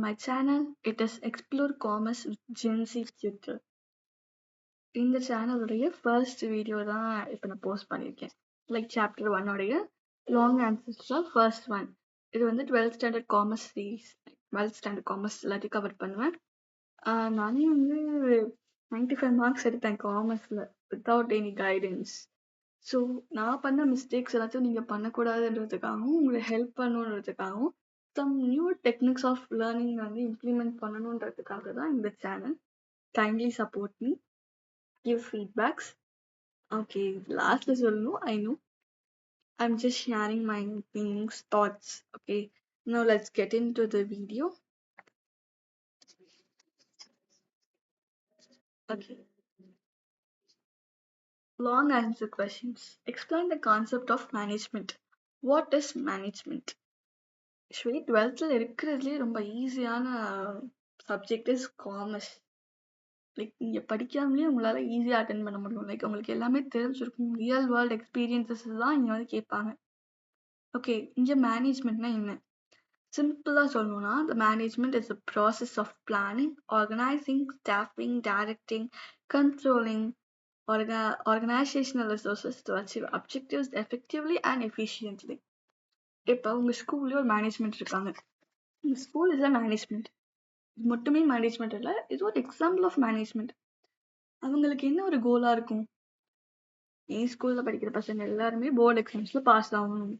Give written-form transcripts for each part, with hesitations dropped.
my channel. It is Explore Commerce with Gen Z Future. இந்த சேனலுடைய first video தான் இப்போ நான் போஸ்ட் பண்ணியிருக்கேன். Like chapter 1 long answers first one. இது வந்து 12th standard commerce series. 12th standard commerce எல்லாத்தையும் கவர் பண்ணுவேன். நானே வந்து 95 மார்க்ஸ் எடுத்தேன் காமர்ஸில் வித்தவுட் எனி கைடன்ஸ். ஸோ நான் பண்ண மிஸ்டேக்ஸ் எல்லாத்தையும் நீங்கள் பண்ணக்கூடாதுன்றதுக்காகவும் உங்களை ஹெல்ப் பண்ணணுன்றதுக்காகவும் some new techniques of learning வந்து இம்ப்ளிமெண்ட் பண்ணணுன்றதுக்காக தான் இந்த channel. Kindly support me, give feedbacks. Okay, lastல சொல்லணும். I know. I'm just sharing my feelings, thoughts. Okay, now let's get into the video. Okay. Long answer questions. Explain the concept of management. What is management? Shwe 12th இருக்கிறதுலே ரொம்ப ஈஸியான subject is commerce. Like நீங்கள் படிக்காமலே உங்களால் ஈஸியாக attend பண்ண முடியும். Like உங்களுக்கு எல்லாமே தெரிஞ்சிருக்கும். ரியல் வேர்ல்டு எக்ஸ்பீரியன்சஸ் தான் இங்கே வந்து கேட்பாங்க. ஓகே, இங்கே மேனேஜ்மெண்ட்னா என்ன? சிம்பிளாக சொல்லணும்னா, the management is the process of planning, organizing, staffing, directing, controlling organizational resources to achieve objectives effectively and efficiently. இப்போ உங்கள் ஸ்கூல்லேயே ஒரு மேனேஜ்மெண்ட் இருக்காங்க. உங்கள் ஸ்கூல் இஸ் அ மேனேஜ்மெண்ட். இது மட்டுமே மேனேஜ்மெண்ட் இல்லை, இது ஒரு எக்ஸாம்பிள் ஆஃப் மேனேஜ்மெண்ட். அவங்களுக்கு என்ன ஒரு கோலாக இருக்கும்? என் ஸ்கூலில் படிக்கிற பசங்க எல்லாருமே போர்டு எக்ஸாம்ஸில் பாஸ் ஆகணும்,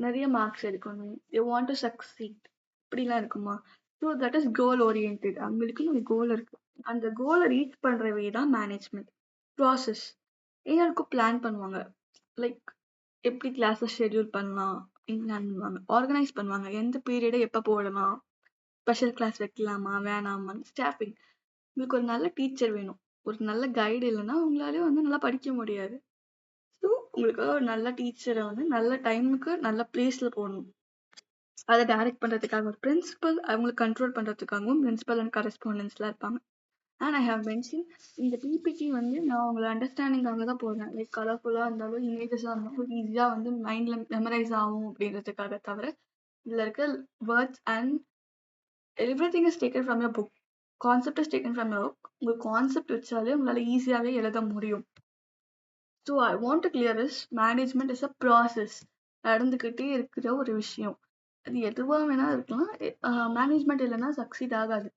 நிறைய மார்க்ஸ் எடுக்கணும், they want to succeed. இப்படிலாம் இருக்குமா? So that is goal orient. அவங்களுக்குன்னு ஒரு கோல் இருக்கு. அந்த கோலை ரீச் பண்ணுற வே தான் மேனேஜ்மெண்ட் ப்ராசஸ். எல்லாருக்கும் பிளான் பண்ணுவாங்க. லைக் எப்படி கிளாஸை ஷெட்யூல் பண்ணலாம் அப்படின்னு பிளான் பண்ணுவாங்க. ஆர்கனைஸ் பண்ணுவாங்க. எந்த பீரியடை எப்போ போடலாம், ஸ்பெஷல் கிளாஸ் வைக்கலாமா வேணாமா, ஸ்டாஃபிங். உங்களுக்கு ஒரு நல்ல டீச்சர் வேணும். ஒரு நல்ல கைடு இல்லைன்னா உங்களாலே வந்து நல்லா படிக்க முடியாது. ஸோ உங்களுக்காக ஒரு நல்ல டீச்சரை வந்து நல்ல டைமுக்கு நல்ல பிளேஸில் போடணும். அதை டைரக்ட் பண்ணுறதுக்காக ஒரு பிரின்சிபல், அவங்களுக்கு கண்ட்ரோல் பண்ணுறதுக்காகவும் பிரின்சிபல் அண்ட் கரஸ்பாண்டன்ஸ்லாம் இருப்பாங்க. அண்ட் ஐ ஹவ் மென்ஷன் இந்த பிபிடி வந்து நான் உங்களை அண்டர்ஸ்டாண்டிங்காக தான் போடுறேன். லைக் கலர்ஃபுல்லாக இருந்தாலும் இமேஜஸாக இருந்தாலும் ஈஸியாக வந்து மைண்டில் மெமரைஸ் ஆகும் அப்படின்றதுக்காக தவிர இதில் இருக்க words and everything is taken from your book. Concept is taken from your book. உங்கள் கான்செப்ட் வச்சாலே உங்களால் ஈஸியாகவே எழுத முடியும். So I want to clear is management is a process. நடந்துக்கிட்டே இருக்கிற ஒரு விஷயம். அது எதுவாக வேணால் இருக்கலாம். மேனேஜ்மெண்ட் இல்லைன்னா சக்சீட் ஆகாது.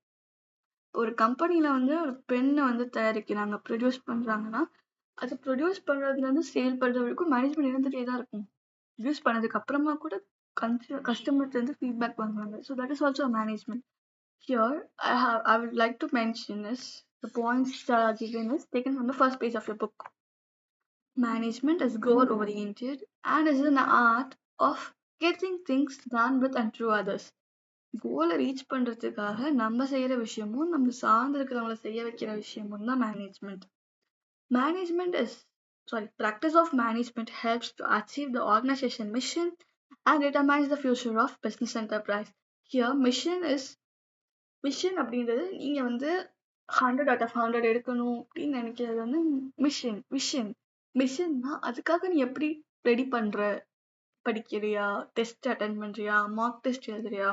ஒரு கம்பெனியில் வந்து ஒரு பெண்ணை வந்து தயாரிக்கிறாங்க, ப்ரொடியூஸ் பண்ணுறாங்கன்னா அது ப்ரொடியூஸ் பண்ணுறதுலேருந்து சேல் பண்ணுற வரைக்கும் மேனேஜ்மெண்ட் இருந்துகிட்டே தான் இருக்கும். ப்ரொடியூஸ் பண்ணதுக்கு அப்புறமா கூட கஸ்டமர்ஸ்லேருந்து ஃபீட்பேக் பண்ணுவாங்க. So that is also management. Here I would like to mention is the points that are given is taken from the first page of your book. Management is goal oriented and is an art of getting things done with and through others. கோலை reach பண்ணுறதுக்காக நம்ம செய்கிற விஷயமும் நம்ம சார்ந்து இருக்கிறவங்கள செய்ய வைக்கிற விஷயமும் தான் management. Practice of management helps to achieve the organization mission and determines the future of business enterprise. Here mission அப்படின்றது நீங்கள் வந்து 100 out of 100 எடுக்கணும் அப்படின்னு நினைக்கிறது வந்து மிஷன்னா அதுக்காக நீ எப்படி ரெடி பண்ணுற, படிக்கிறியா, டெஸ்ட் அட்டன் பண்ணுறியா, மார்க் டெஸ்ட் எழுதுறியா,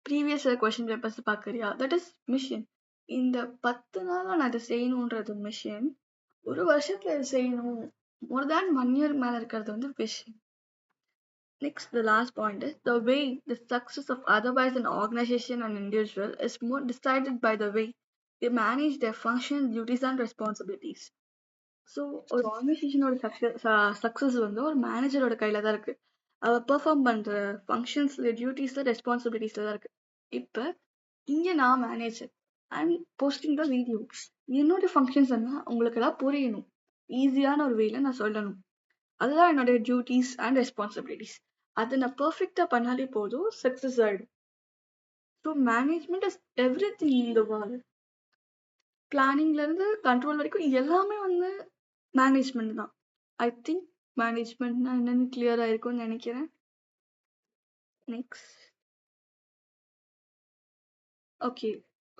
ப்ரீவியஸ் கொஷின் பேப்பர்ஸ் பார்க்குறியா, தட் இஸ் மிஷன். இந்த 10 நாளாக நான் இதை செய்யணுன்றது மிஷன். ஒரு வருஷத்தில் இதை செய்யணும், மோர் தேன் 1 year மேலே இருக்கிறது வந்து vision. Next, the last point is the way the success of otherwise an organization and individual is more decided by the way they manage their functions, duties and responsibilities. So ஒரு ஆர்கனைசேஷனோட success வந்து ஒரு மேனேஜரோட கையில் தான் இருக்குது. அவள் perform பண்ணுற ஃபங்க்ஷன்ஸில், டியூட்டிஸில், ரெஸ்பான்சிபிலிட்டிஸில் தான் இருக்குது. இப்போ இங்கே நான் manager and posting the video. என்னோட ஃபங்க்ஷன்ஸ் என்ன உங்களுக்கு எல்லாம் புரியணும், ஈஸியான ஒரு வேல நான் சொல்லணும். அதுதான் என்னோட டியூட்டிஸ் அண்ட் ரெஸ்பான்சிபிலிட்டிஸ். அதை நான் பர்ஃபெக்டாக பண்ணாலே போதும், சக்ஸஸ் ஆகிடும். So management is everything in the world. பிளானிங்லேருந்து கண்ட்ரோல் வரைக்கும் எல்லாமே வந்து மேனேஜ்மெண்ட் தான். ஐ திங்க் மேனேஜ்மெண்ட்னா என்னென்னு கிளியராக இருக்கும்னு நினைக்கிறேன். நெக்ஸ்ட், ஓகே,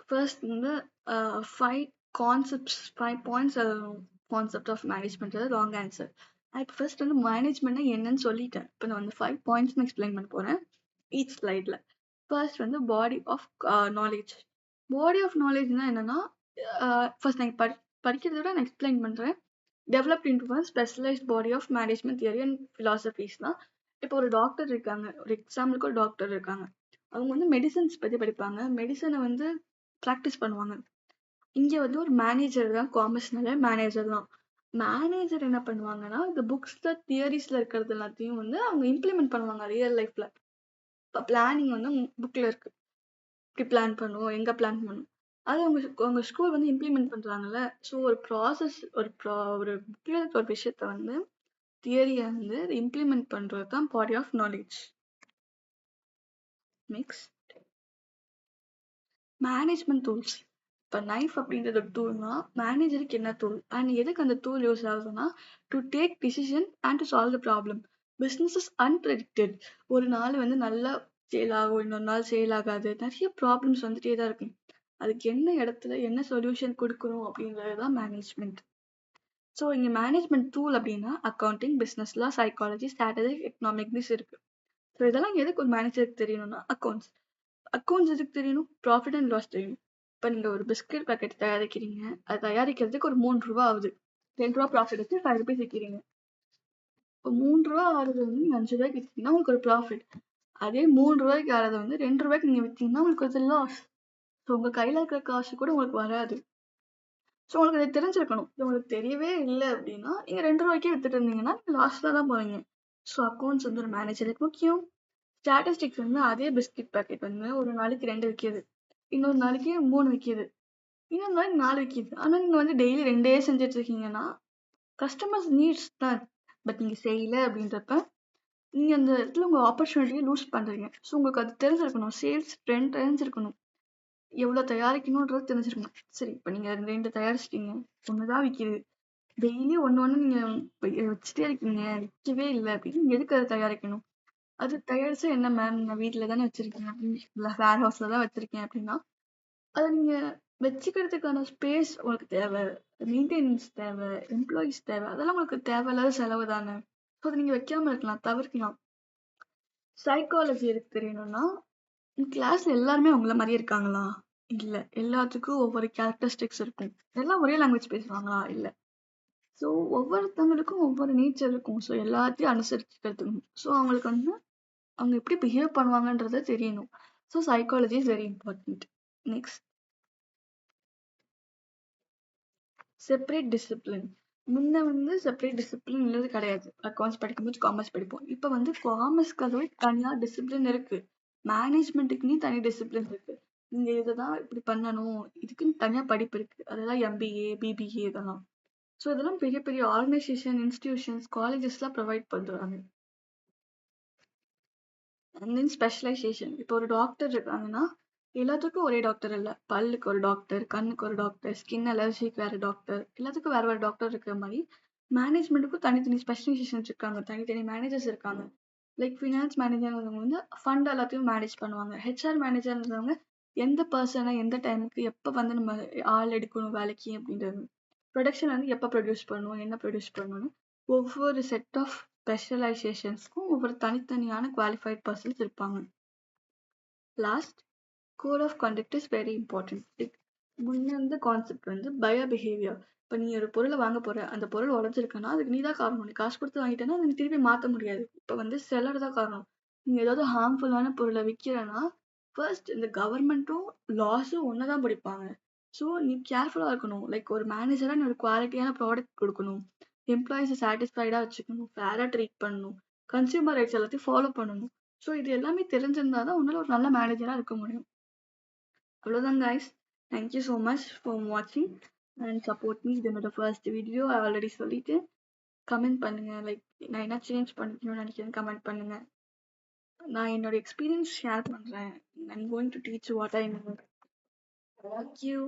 ஃபர்ஸ்ட் வந்து 5 points concept of management long answer. இப்போ ஃபர்ஸ்ட் வந்து மேனேஜ்மெண்ட்னா என்னன்னு சொல்லிட்டேன். இப்போ நான் வந்து 5 points எக்ஸ்பிளைன் பண்ண போகிறேன் ஈச் ஸ்லைடில். ஃபர்ஸ்ட் வந்து body of knowledge. Body of நாலேஜ்னா என்னன்னா, ஃபர்ஸ்ட் நான் படிக்கிறத விட நான் எக்ஸ்பிளைன் பண்றேன். Developed into one specialized body of management theory and ஃபிலாசபிஸ்னா, இப்போ ஒரு டாக்டர் இருக்காங்க, ஒரு எக்ஸாம்பிளுக்கு ஒரு டாக்டர் இருக்காங்க. அவங்க வந்து மெடிசன்ஸ் பத்தி படிப்பாங்க, மெடிசனை வந்து ப்ராக்டிஸ் பண்ணுவாங்க. இங்க வந்து ஒரு மேனேஜர் தான், காமர்ஸ்னால மேனேஜர் தான். மேனேஜர் என்ன பண்ணுவாங்கன்னா, இந்த புக்ஸ்ல தியரிஸ்ல இருக்கிறது எல்லாத்தையும் வந்து அவங்க இம்ப்ளிமெண்ட் பண்ணுவாங்க ரியல் லைஃப்ல. இப்போ பிளானிங் வந்து புக்ல இருக்கு, இப்படி பிளான் பண்ணுவோம், எங்க பிளான் பண்ணுவோம், அது அவங்க ஸ்கூல் வந்து இம்ப்ளிமெண்ட் பண்றாங்கல்ல. ஸோ ஒரு ப்ராசஸ், ஒரு புக்ல இருக்க ஒரு விஷயத்த வந்து தியரியை வந்து இம்ப்ளிமெண்ட் பண்றது தான் body of knowledge. Next, management tools. இப்போ நைஃப் அப்படின்றது ஒரு டூல்னா, மேனேஜருக்கு என்ன டூல் அண்ட் எதுக்கு அந்த டூல் யூஸ் ஆகுதுன்னா, to take decision and to solve the problem. Business is unpredicted. ஒரு நாள் வந்து நல்லா சேல் ஆகும், இன்னொரு நாள் சேல் ஆகாது, நிறைய ப்ராப்ளம்ஸ் வந்துட்டே தான் இருக்கு. அதுக்கு என்ன இடத்துல என்ன சொல்யூஷன் கொடுக்கணும் அப்படின்றது தான் மேனேஜ்மெண்ட். ஸோ இங்கே மேனேஜ்மெண்ட் டூல் அப்படின்னா அக்கௌண்டிங், பிஸ்னஸ்ல சைக்காலஜி, ஸ்ட்ராட்டஜி, எக்கனாமிக்ஸ் இருக்கு. ஸோ இதெல்லாம் எதுக்கு ஒரு மேனேஜருக்கு தெரியணும்னா, அக்கௌண்ட்ஸ். அக்கௌண்ட்ஸ் எதுக்கு தெரியணும்? ப்ராஃபிட் அண்ட் லாஸ் தெரியணும். இப்போ நீங்கள் ஒரு பிஸ்கட் பேக்கெட் தயாரிக்கிறீங்க, அது தயாரிக்கிறதுக்கு ஒரு 3 ரூபா ஆகுது. 2 ரூபா ப்ராஃபிட் வச்சு 5 ருபீஸ் விற்கிறீங்க. இப்போ 3 ரூபா ஆகுது வந்து நீங்கள் 5 ரூபாய்க்கு விற்றீங்கன்னா உங்களுக்கு ஒரு ப்ராஃபிட். அதே 3 ரூபாய்க்கு ஆறதை வந்து 2 ரூபாய்க்கு நீங்கள் விற்றீங்கன்னா உங்களுக்கு ஒரு லாஸ். ஸோ உங்கள் கையில் இருக்கிற காசு கூட உங்களுக்கு வராது. ஸோ உங்களுக்கு அது தெரிஞ்சிருக்கணும். இது உங்களுக்கு தெரியவே இல்லை அப்படின்னா நீங்கள் 2 ரூபாய்க்கே வித்துட்டு இருந்தீங்கன்னா நீங்கள் லாஸ்ட்டில் தான் போவீங்க. ஸோ அக்கௌண்ட்ஸ் வந்து ஒரு மேனேஜருக்கு முக்கியம். ஸ்டாட்டிஸ்டிக்ஸ் வந்து அதே பிஸ்கட் பேக்கெட் வந்து ஒரு நாளைக்கு 2 விற்கிது, இன்னொரு நாளைக்கு 3 விற்கிது, இன்னொரு நாளைக்கு 4 விற்கிது. ஆனால் நீங்கள் வந்து டெய்லி 2 செஞ்சுட்டு இருக்கீங்கன்னா கஸ்டமர்ஸ் நீட்ஸ் தான். பட் நீங்கள் செய்யல அப்படின்றப்ப நீங்கள் அந்த இடத்துல உங்கள் ஆப்பர்ச்சுனிட்டியை லூஸ் பண்ணுறீங்க. ஸோ உங்களுக்கு அது தெரிஞ்சிருக்கணும், சேல்ஸ் ட்ரெண்ட் தெரிஞ்சிருக்கணும், எவ்வளோ தயாரிக்கணுன்றது தெரிஞ்சிருக்கணும். சரி, இப்போ நீங்கள் 2 தயாரிச்சிட்டீங்க, ஒன்று தான் விற்கிது, டெய்லி ஒன்று நீங்கள் வச்சுட்டே இருக்கீங்க, விற்கவே இல்லை அப்படின்னு நீங்கள் எதுக்கு அதை தயாரிக்கணும்? அது தயாரிச்சா என்ன மேம், நான் வீட்டில் தானே வச்சிருக்கேன் இல்லை வேர் ஹவுஸில் தான் வச்சிருக்கேன் அப்படின்னா, அதை நீங்கள் வச்சுக்கிறதுக்கான ஸ்பேஸ் உங்களுக்கு தேவை, மெயின்டெனன்ஸ் தேவை, எம்ப்ளாயிஸ் தேவை, அதெல்லாம் உங்களுக்கு தேவையில்லாத செலவு தானே. ஸோ அதை நீங்கள் வைக்காமல் இருக்கலாம், தவிர்க்கலாம். சைக்காலஜி எதுக்கு தெரியணும்னா, கிளாஸ்ல எல்லாருமே உங்களை மாதிரியே இருக்காங்களா? இல்லை. எல்லாத்துக்கும் ஒவ்வொரு கேரக்டரிஸ்டிக்ஸ் இருக்கும். எல்லாம் ஒரே லாங்குவேஜ் பேசுவாங்களா? இல்லை. ஸோ ஒவ்வொருத்தவங்களுக்கும் ஒவ்வொரு நேச்சர் இருக்கும். ஸோ எல்லாத்தையும் அனுசரிச்சுக்கிறதுக்கும், ஸோ அவங்களுக்கு வந்து அவங்க எப்படி பிஹேவ் பண்ணுவாங்கன்றத தெரியணும். So psychology is very important. Next, separate discipline. முன்ன வந்து செப்பரேட் டிசிப்ளின்ன்றது கிடையாது. அக்கௌண்ட்ஸ் படிக்கும்போது காமர்ஸ் படிப்போம். இப்போ வந்து காமர்ஸ்க்காகவே தனியாக டிசிப்ளின் இருக்கு. மேனேஜ்மெண்ட்டுக்குன்னே தனி டிசிப்ளின் இருக்கு. நீங்க இதுதான் இப்படி பண்ணணும், இதுக்குன்னு தனியா படிப்பு இருக்கு. அதெல்லாம் எம்பிஏ, பிபிஏ இதெல்லாம். ஸோ இதெல்லாம் பெரிய பெரிய ஆர்கனைசேஷன், இன்ஸ்டிடியூஷன்ஸ், காலேஜஸ்லாம் ப்ரொவைட் பண்றாங்க. And then specialisation. இப்போ ஒரு டாக்டர் இருக்காங்கன்னா எல்லாத்துக்கும் ஒரே டாக்டர் இல்லை. பல்லுக்கு ஒரு டாக்டர், கண்ணுக்கு ஒரு டாக்டர், ஸ்கின் அலர்ஜிக்கு வேற டாக்டர், எல்லாத்துக்கும் வேற வேற டாக்டர் இருக்கிற மாதிரி மேனேஜ்மெண்ட்டுக்கும் தனித்தனி ஸ்பெஷலைசேஷன்ஸ் இருக்காங்க, தனித்தனி மேனேஜர்ஸ் இருக்காங்க. லைக் ஃபினான்ஸ் மேனேஜர்ன்றவங்க வந்து ஃபண்ட் எல்லாத்தையும் மேனேஜ் பண்ணுவாங்க. ஹெச்ஆர் மேனேஜர்ன்றவங்க எந்த பர்சனை எந்த டைமுக்கு எப்போ வந்து நம்ம ஆள் எடுக்கணும் வேலைக்கு அப்படின்றது, ப்ரொடக்ஷன் வந்து எப்போ ப்ரொடியூஸ் பண்ணணும், என்ன ப்ரொடியூஸ் பண்ணணும், ஒவ்வொரு செட் ஆஃப் ஸ்பெஷலைசேஷன்ஸ்க்கும் ஒவ்வொரு தனித்தனியான குவாலிஃபைட் பர்சன்ஸ் இருப்பாங்க. Last, code of conduct is very important. Like முன்ன இருந்த கான்செப்ட் வந்து பயோ பிஹேவியர். இப்போ நீ ஒரு பொருளை வாங்க போற, அந்த பொருள் உடஞ்சிருக்குன்னா அதுக்கு நீ தான் காரணம். நீ காசு கொடுத்து வாங்கிட்டேன்னா அதை நீ திருப்பி மாற்ற முடியாது. இப்போ வந்து செல்லர் தான் காரணம். நீங்க ஏதாவது ஹார்ம்ஃபுல்லான பொருளை விற்கிறேன்னா ஃபர்ஸ்ட் இந்த கவர்மெண்ட்டும் லாஸும் ஒன்று தான் பிடிப்பாங்க. ஸோ நீ கேர்ஃபுல்லாக இருக்கணும். லைக் ஒரு மேனேஜராக நீ ஒரு குவாலிட்டியான ப்ராடக்ட் கொடுக்கணும், எம்ப்ளாயிஸை சாட்டிஸ்ஃபைடாக வச்சுக்கணும், ஃபேராக ட்ரீட் பண்ணணும், கன்சியூமர் ரைட்ஸ் எல்லாத்தையும் ஃபாலோ பண்ணணும். ஸோ இது எல்லாமே தெரிஞ்சிருந்தா தான் உன்னால ஒரு நல்ல மேனேஜராக இருக்க முடியும். அவ்வளோதான் guys. Thank you so much for watching and support me. இது என்னோட ஃபர்ஸ்ட் வீடியோ, ஆல்ரெடி சொல்லிட்டேன். கமெண்ட் பண்ணுங்க, லைக் நான் என்ன சேஞ்ச் பண்ணிக்கணும்னு நினைக்கிறேன் கமெண்ட் பண்ணுங்க. நான் என்னோட எக்ஸ்பீரியன்ஸ் ஷேர் பண்றேன். I'm going to teach what I know. Thank you.